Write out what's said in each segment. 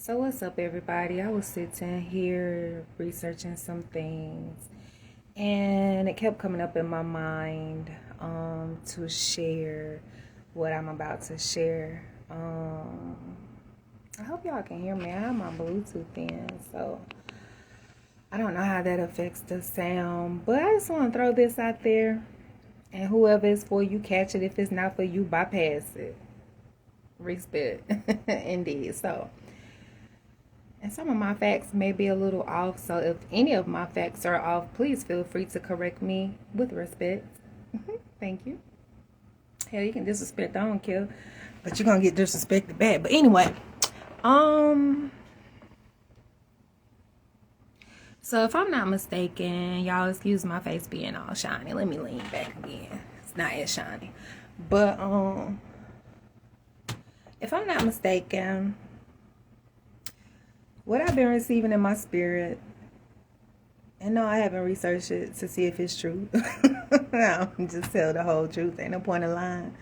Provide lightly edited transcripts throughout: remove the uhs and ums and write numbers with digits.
So what's up, everybody? I was sitting here researching some things, and it kept coming up in my mind to share what I'm about to share. I hope y'all can hear me. I have my Bluetooth in, so I don't know how that affects the sound, but I just want to throw this out there, and whoever is for you, catch it. If it's not for you, bypass it. Respect, indeed. So. And some of my facts may be a little off, so if any of my facts are off, please feel free to correct me with respect. Thank you. Hell, you can disrespect, I don't care. But you're gonna get disrespected back. But anyway, so if I'm not mistaken, y'all excuse my face being all shiny. Let me lean back again. It's not as shiny. But if I'm not mistaken, what I've been receiving in my spirit, and no, I haven't researched it to see if it's true. No, just tell the whole truth. Ain't no point in lying.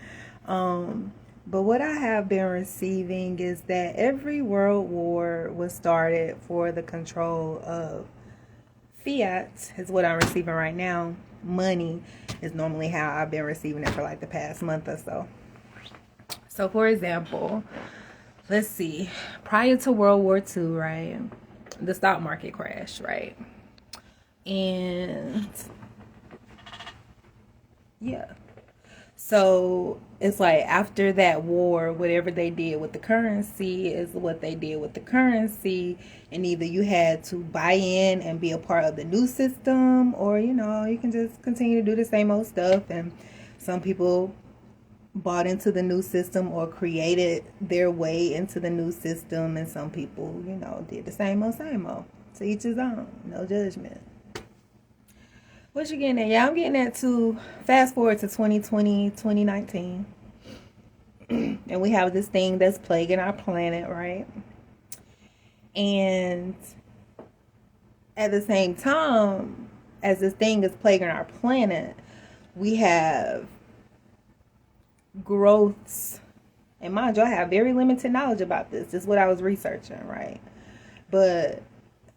But what I have been receiving is that every world war was started for the control of fiat, is what I'm receiving right now. Money is normally how I've been receiving it for like the past month or so. So, for example, let's see, prior to World War II, right, the stock market crashed, right? And yeah, so it's like after that war, whatever they did with the currency is what they did with the currency. And either you had to buy in and be a part of the new system, or you can just continue to do the same old stuff. And some people bought into the new system or created their way into the new system, and some people did the same old. To each his own, no judgment. What you getting at? Yeah, I'm getting at to fast forward to 2020, 2019, and we have this thing that's plaguing our planet, right? And at the same time as this thing is plaguing our planet, we have growths. And mind you, I have very limited knowledge about this. This is what I was researching, right? But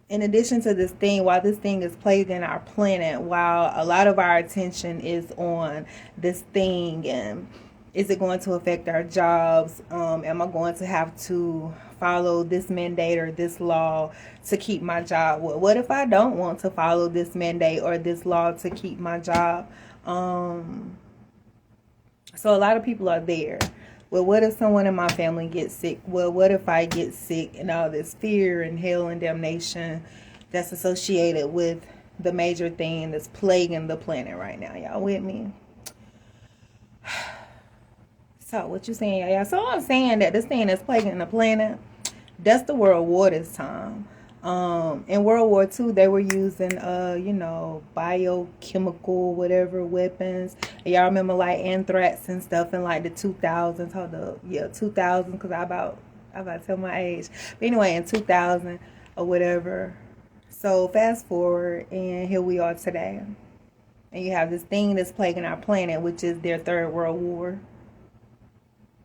in addition to this thing, while this thing is plaguing our planet, while a lot of our attention is on this thing, and is it going to affect our jobs? Am I going to have to follow this mandate or this law to keep my job? Well, what if I don't want to follow this mandate or this law to keep my job? So a lot of people are there. Well, what if someone in my family gets sick? Well, what if I get sick? And all this fear and hell and damnation that's associated with the major thing that's plaguing the planet right now. Y'all with me? So what you saying, y'all? So I'm saying that this thing that's plaguing the planet, that's the world war this time. In World War II, they were using, biochemical, whatever, weapons. And y'all remember, like, anthrax and stuff in, like, the 2000s. Hold up. Yeah, 2000, because I'm about to tell my age. But anyway, in 2000 or whatever. So, fast forward, and here we are today. And you have this thing that's plaguing our planet, which is their third world war,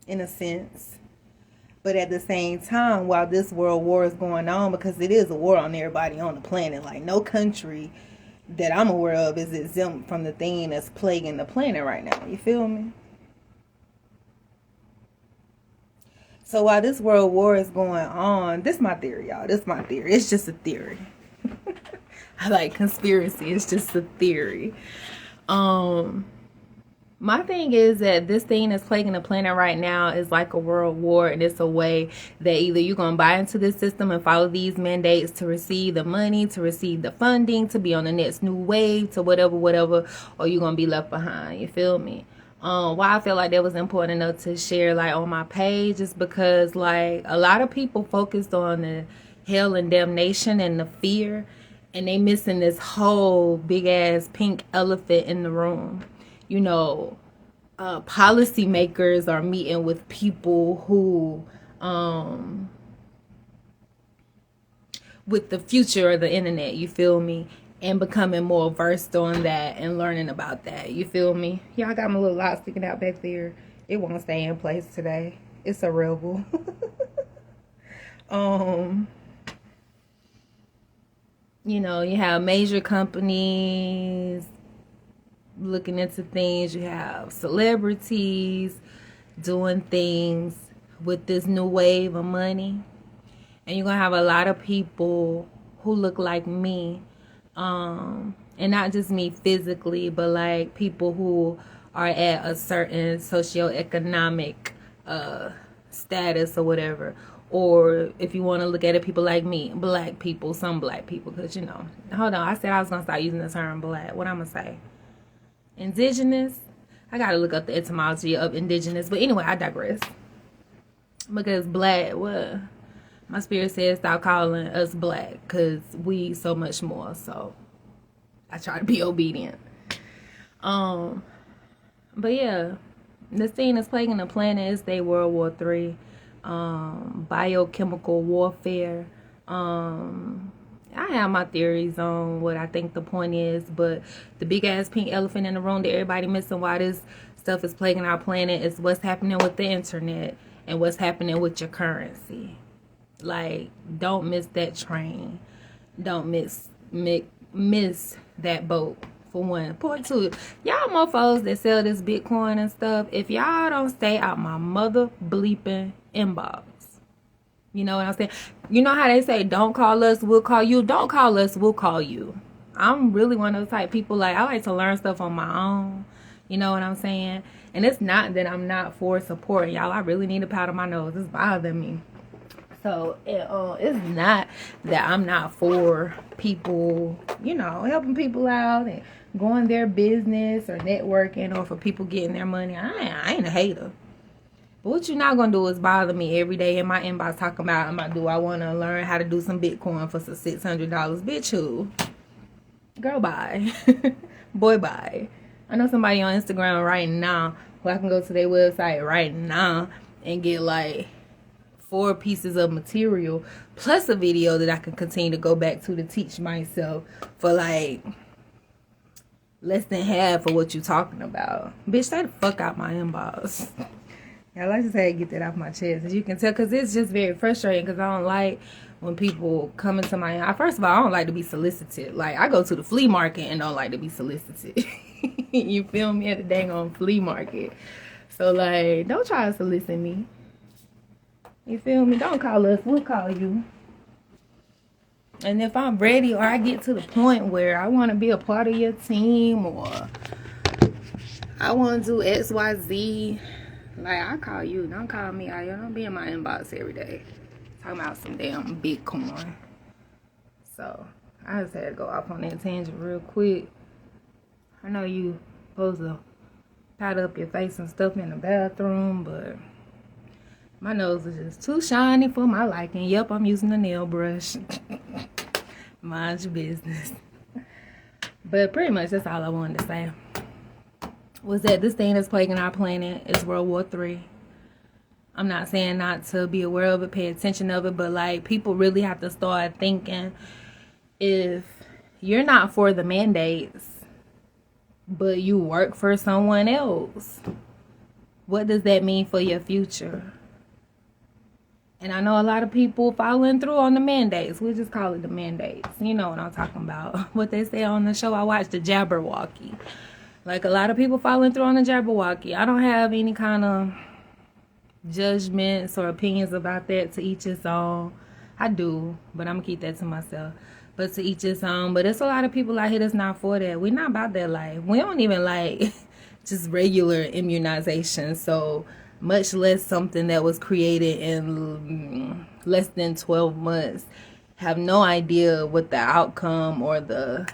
in a sense. But at the same time, while this world war is going on, because it is a war on everybody on the planet, like no country that I'm aware of is exempt from the thing that's plaguing the planet right now. You feel me? So while this world war is going on, this is my theory, y'all. This is my theory. It's just a theory. I like conspiracy. It's just a theory. My thing is that this thing that's plaguing the planet right now is like a world war, and it's a way that either you're going to buy into this system and follow these mandates to receive the money, to receive the funding, to be on the next new wave, to whatever, or you're going to be left behind. You feel me? Why I feel like that was important enough to share like on my page is because like a lot of people focused on the hell and damnation and the fear, and they missing this whole big ass pink elephant in the room. Policymakers are meeting with people who, with the future of the internet, you feel me? And becoming more versed on that and learning about that, you feel me? Y'all got my little lot sticking out back there. It won't stay in place today. It's a rebel. Um, you know, you have major companies looking into things. You have celebrities doing things with this new wave of money. And you're going to have a lot of people who look like me. And not just me physically, but like people who are at a certain socioeconomic status or whatever. Or if you want to look at it, people like me, black people, some black people, because you know, hold on, I said I was going to start using the term black. What I'm going to say? Indigenous? I got to look up the etymology of indigenous. But anyway, I digress. Because black, what? My spirit says stop calling us black because we so much more. So I try to be obedient. But yeah, this thing that's plaguing the planet is the World War III. Biochemical warfare. I have my theories on what I think the point is, but the big ass pink elephant in the room that everybody missing why this stuff is plaguing our planet is what's happening with the internet and what's happening with your currency. Like, don't miss that train. Don't miss that boat. For one. Point two, y'all mofos that sell this Bitcoin and stuff, if y'all don't stay out my mother bleeping inbox. You know what I'm saying? You know how they say, don't call us, we'll call you. Don't call us, we'll call you. I'm really one of those type of people, like, I like to learn stuff on my own. You know what I'm saying? And it's not that I'm not for support. Y'all, I really need to powder my nose. It's bothering me. So it's not that I'm not for people, you know, helping people out and going their business or networking or for people getting their money. I ain't a hater. But what you're not going to do is bother me every day in my inbox talking about, do I want to learn how to do some Bitcoin for some $600? Bitch, who? Girl, bye. Boy, bye. I know somebody on Instagram right now who I can go to their website right now and get like 4 pieces of material plus a video that I can continue to go back to teach myself for like less than half of what you talking about. Bitch, stay the fuck out my inbox. I like to say get that off my chest, as you can tell, because it's just very frustrating, because I don't like when people come into my... First of all, I don't like to be solicited. Like, I go to the flea market and don't like to be solicited. You feel me? At the dang on flea market. So, like, don't try to solicit me. You feel me? Don't call us. We'll call you. And if I'm ready or I get to the point where I want to be a part of your team or I want to do X, Y, Z... Like, I call you. Don't call me. I don't be in my inbox every day talking about some damn Bitcoin. So, I just had to go off on that tangent real quick. I know you supposed to powder up your face and stuff in the bathroom, but my nose is just too shiny for my liking. Yep, I'm using a nail brush. Mind your business. But pretty much that's all I wanted to say. Was that this thing that's plaguing our planet is World War III. I'm not saying not to be aware of it, pay attention of it, but like people really have to start thinking, if you're not for the mandates, but you work for someone else, what does that mean for your future? And I know a lot of people following through on the mandates. We'll just call it the mandates. You know what I'm talking about. What they say on the show I watched, the Jabberwocky. Like, a lot of people following through on the Jabberwocky. I don't have any kind of judgments or opinions about that. To each his own. I do, but I'm going to keep that to myself. But to each his own. But there's a lot of people out here that's not for that. We're not about that life. We don't even like just regular immunization. So, much less something that was created in less than 12 months. Have no idea what the outcome or the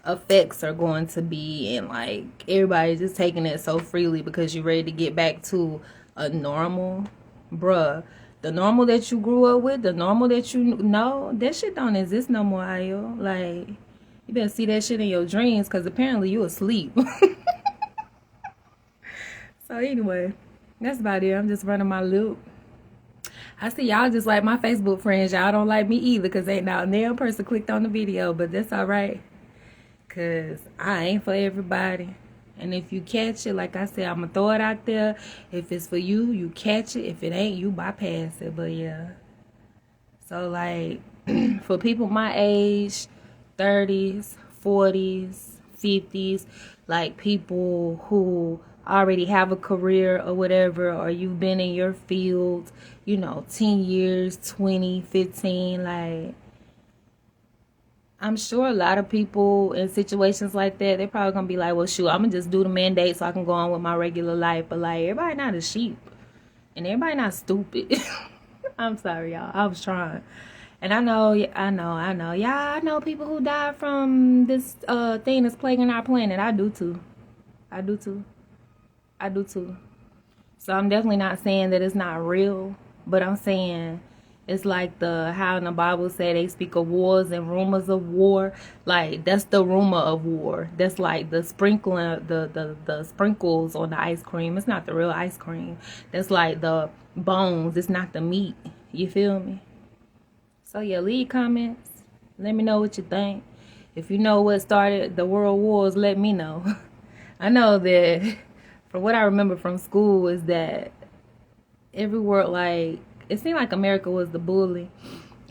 effects are going to be, and like everybody's just taking it so freely because you're ready to get back to a normal. Bruh, the normal that you grew up with, the normal that you know, that shit don't exist no more, Ayo. Like, you better see that shit in your dreams, because apparently you asleep. So anyway, that's about it. I'm just running my loop. I see y'all just like my Facebook friends. Y'all don't like me either, because ain't not a damn person clicked on the video, but that's alright. Because I ain't for everybody. And if you catch it, like I said, I'm going to throw it out there. If it's for you, you catch it. If it ain't, you bypass it. But yeah. So like for people my age, 30s, 40s, 50s, like people who already have a career or whatever, or you've been in your field, 10 years, 20, 15, like I'm sure a lot of people in situations like that, they're probably gonna be like, well, shoot, I'm gonna just do the mandate so I can go on with my regular life. But like, everybody not a sheep, and everybody not stupid. I'm sorry, y'all. I was trying, and I know, y'all. I know people who died from this thing that's plaguing our planet. I do too. I do too. I do too. So I'm definitely not saying that it's not real, but I'm saying it's like how in the Bible say they speak of wars and rumors of war. Like that's the rumor of war. That's like the sprinkling, the sprinkles on the ice cream. It's not the real ice cream. That's like the bones. It's not the meat. You feel me? So yeah, leave comments. Let me know what you think. If you know what started the world wars, let me know. I know that from what I remember from school is that every word, like, it seemed like America was the bully,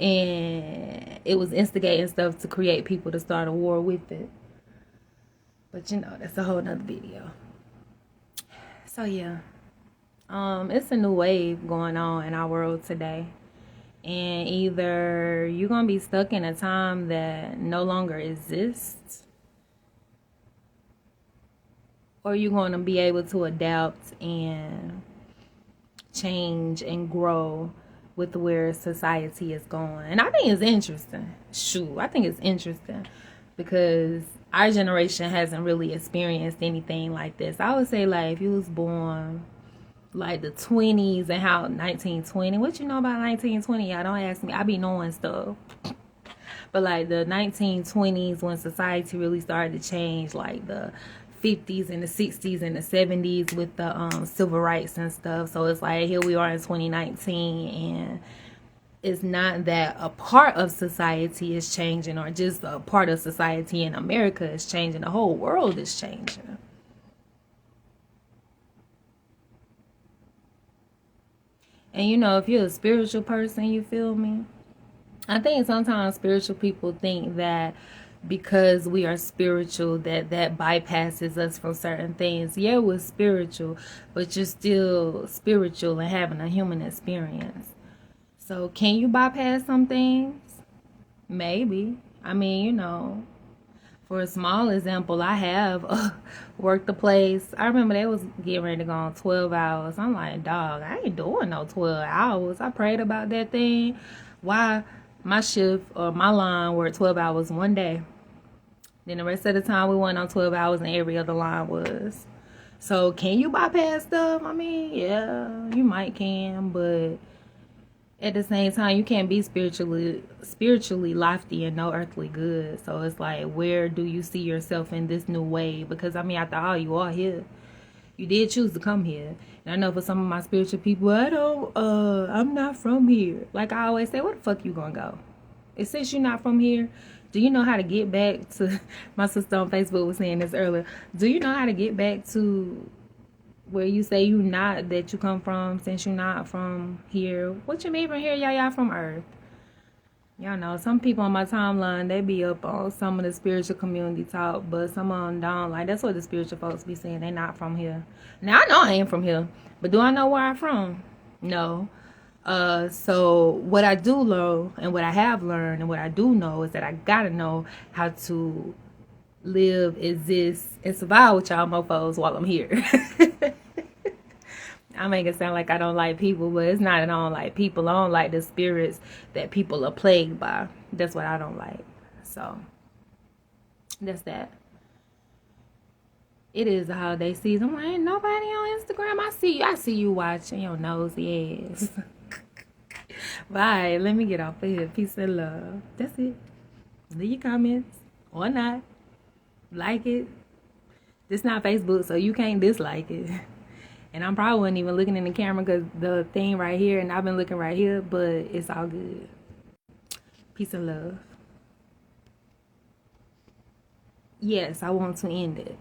and it was instigating stuff to create people to start a war with it. But that's a whole nother video. So yeah, it's a new wave going on in our world today, and either you're gonna be stuck in a time that no longer exists, or you're gonna be able to adapt and change and grow with where society is going. And I think it's interesting. I think it's interesting because our generation hasn't really experienced anything like this. I would say, like, if you was born like the 20s and how 1920, what you know about 1920? Y'all don't ask me. I be knowing stuff. But like the 1920s, when society really started to change, like the 50s and the 60s and the 70s with the civil rights and stuff. So it's like here we are in 2019, and it's not that a part of society is changing or just a part of society in America is changing. The whole world is changing. And if you're a spiritual person, you feel me? I think sometimes spiritual people think that because we are spiritual that bypasses us from certain things. Yeah, we're spiritual, but you're still spiritual and having a human experience. So can you bypass some things? Maybe. I mean, for a small example, I have worked a place. I remember they was getting ready to go on 12 hours. I'm like, dog, I ain't doing no 12 hours. I prayed about that thing. Why? My shift or my line worked 12 hours one day. Then the rest of the time we went on 12 hours and every other line was. So can you bypass stuff? I mean, yeah, you might can, but at the same time you can't be spiritually lofty and no earthly good. So it's like, where do you see yourself in this new way? Because I mean, after all, you are here. You did choose to come here. And I know for some of my spiritual people, I'm not from here. Like I always say, where the fuck you gonna go? And since you're not from here, do you know how to get back to, my sister on Facebook was saying this earlier, do you know how to get back to where you say that you come from, since you're not from here? What you mean from here? Y'all from Earth. Y'all know, some people on my timeline, they be up on some of the spiritual community talk, but some of them don't. Like, that's what the spiritual folks be saying. They not from here. Now, I know I ain't from here, but do I know where I'm from? No. So what I do know, and what I have learned, and what I do know is that I gotta know how to live, exist, and survive with y'all mofos while I'm here. I make it sound like I don't like people, but it's not that I don't like people. I don't like the spirits that people are plagued by. That's what I don't like. So, that's that. It is the holiday season. I'm like, ain't nobody on Instagram. I see you watching your nosy ass. Bye. Let me get off of here. Peace and love. That's it. Leave your comments or not. Like it. This not Facebook, so you can't dislike it. And I'm probably wasn't even looking in the camera because the thing right here, and I've been looking right here, but it's all good. Peace and love. Yes, I want to end it.